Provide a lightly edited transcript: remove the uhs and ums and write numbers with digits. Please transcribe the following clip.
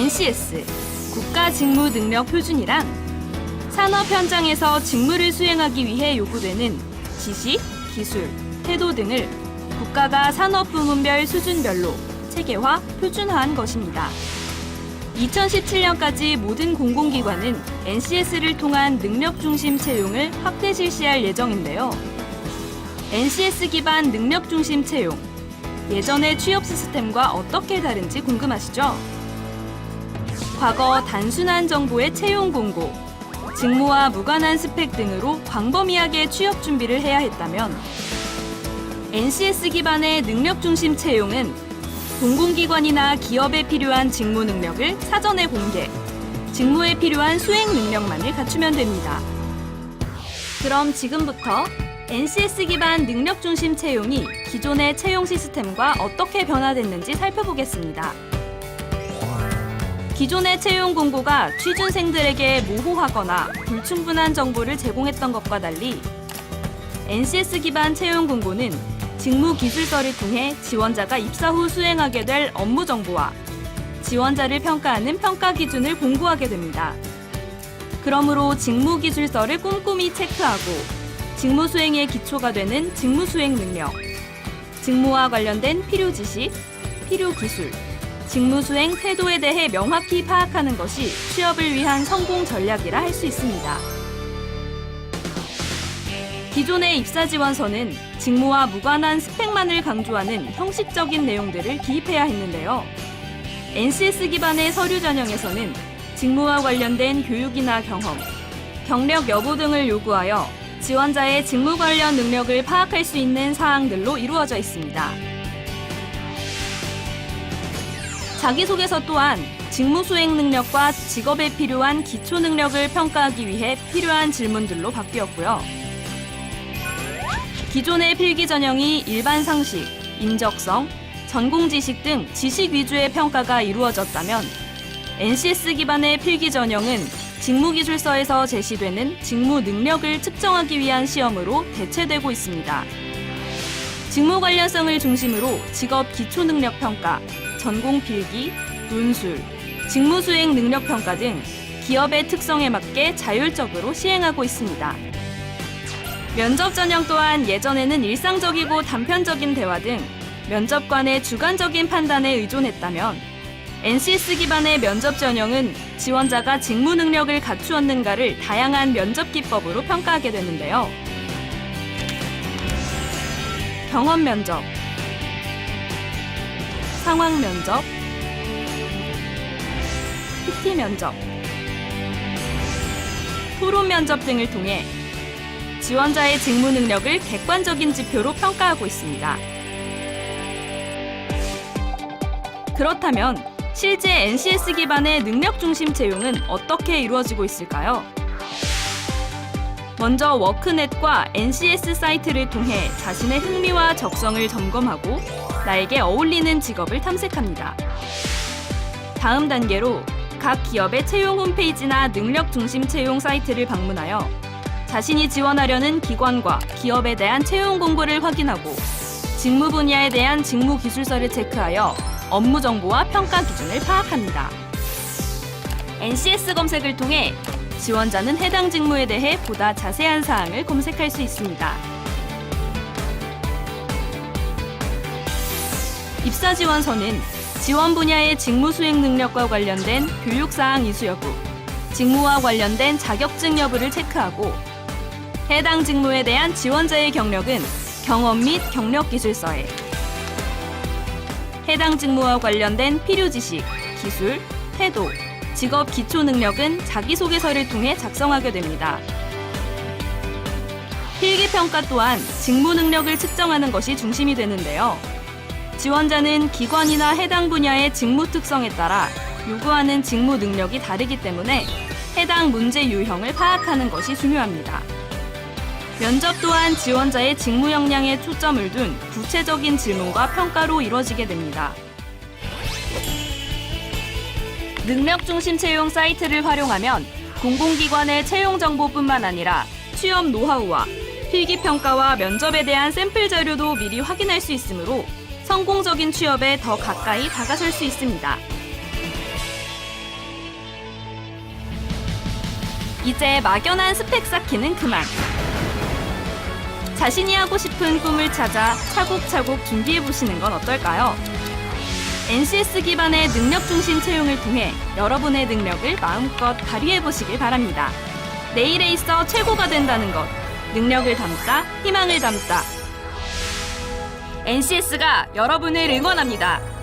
NCS 국가직무능력표준이란 산업 현장에서 직무를 수행하기 위해 요구되는 지식, 기술, 태도 등을 국가가 산업 부문별 수준별로 체계화, 표준화한 것입니다. 2017년까지 모든 공공기관은 NCS를 통한 능력 중심 채용을 확대 실시할 예정인데요. NCS 기반 능력 중심 채용, 예전의 취업 시스템과 어떻게 다른지 궁금하시죠? 과거 단순한 정보의 채용 공고, 직무와 무관한 스펙 등으로 광범위하게 취업 준비를 해야 했다면 NCS 기반의 능력 중심 채용은 공공기관이나 기업에 필요한 직무 능력을 사전에 공개, 직무에 필요한 수행 능력만을 갖추면 됩니다. 그럼 지금부터 NCS 기반 능력 중심 채용이 기존의 채용 시스템과 어떻게 변화됐는지 살펴보겠습니다. 기존의 채용 공고가 취준생들에게 모호하거나 불충분한 정보를 제공했던 것과 달리 NCS 기반 채용 공고는 직무 기술서를 통해 지원자가 입사 후 수행하게 될 업무 정보와 지원자를 평가하는 평가 기준을 공고하게 됩니다. 그러므로 직무 기술서를 꼼꼼히 체크하고 직무 수행의 기초가 되는 직무 수행 능력, 직무와 관련된 필요 지식, 필요 기술, 직무 수행 태도에 대해 명확히 파악하는 것이 취업을 위한 성공 전략이라 할 수 있습니다. 기존의 입사 지원서는 직무와 무관한 스펙만을 강조하는 형식적인 내용들을 기입해야 했는데요. NCS 기반의 서류 전형에서는 직무와 관련된 교육이나 경험, 경력 여부 등을 요구하여 지원자의 직무 관련 능력을 파악할 수 있는 사항들로 이루어져 있습니다. 자기소개서 또한 직무 수행 능력과 직업에 필요한 기초 능력을 평가하기 위해 필요한 질문들로 바뀌었고요. 기존의 필기 전형이 일반 상식, 인적성, 전공 지식 등 지식 위주의 평가가 이루어졌다면 NCS 기반의 필기 전형은 직무기술서에서 제시되는 직무 능력을 측정하기 위한 시험으로 대체되고 있습니다. 직무 관련성을 중심으로 직업 기초 능력 평가, 전공 필기, 논술, 직무 수행 능력 평가 등 기업의 특성에 맞게 자율적으로 시행하고 있습니다. 면접 전형 또한 예전에는 일상적이고 단편적인 대화 등 면접관의 주관적인 판단에 의존했다면 NCS 기반의 면접 전형은 지원자가 직무 능력을 갖추었는가를 다양한 면접 기법으로 평가하게 되는데요. 경험 면접, 상황 면접, PT 면접, 토론 면접 등을 통해 지원자의 직무 능력을 객관적인 지표로 평가하고 있습니다. 그렇다면 실제 NCS 기반의 능력 중심 채용은 어떻게 이루어지고 있을까요? 먼저 워크넷과 NCS 사이트를 통해 자신의 흥미와 적성을 점검하고 나에게 어울리는 직업을 탐색합니다. 다음 단계로 각 기업의 채용 홈페이지나 능력 중심 채용 사이트를 방문하여 자신이 지원하려는 기관과 기업에 대한 채용 공고를 확인하고 직무 분야에 대한 직무 기술서를 체크하여 업무 정보와 평가 기준을 파악합니다. NCS 검색을 통해 지원자는 해당 직무에 대해 보다 자세한 사항을 검색할 수 있습니다. 입사 지원서는 지원 분야의 직무 수행 능력과 관련된 교육사항 이수 여부, 직무와 관련된 자격증 여부를 체크하고 해당 직무에 대한 지원자의 경력은 경험 및 경력 기술서에 해당 직무와 관련된 필요 지식, 기술, 태도, 직업 기초 능력은 자기소개서를 통해 작성하게 됩니다. 필기평가 또한 직무 능력을 측정하는 것이 중심이 되는데요. 지원자는 기관이나 해당 분야의 직무 특성에 따라 요구하는 직무 능력이 다르기 때문에 해당 문제 유형을 파악하는 것이 중요합니다. 면접 또한 지원자의 직무 역량에 초점을 둔 구체적인 질문과 평가로 이루어지게 됩니다. 능력 중심 채용 사이트를 활용하면 공공기관의 채용 정보뿐만 아니라 취업 노하우와 필기평가와 면접에 대한 샘플 자료도 미리 확인할 수 있으므로 성공적인 취업에 더 가까이 다가설 수 있습니다. 이제 막연한 스펙 쌓기는 그만. 자신이 하고 싶은 꿈을 찾아 차곡차곡 준비해보시는 건 어떨까요? NCS 기반의 능력 중심 채용을 통해 여러분의 능력을 마음껏 발휘해보시길 바랍니다. 내일에 있어 최고가 된다는 것. 능력을 담다, 희망을 담다. NCS가 여러분을 응원합니다.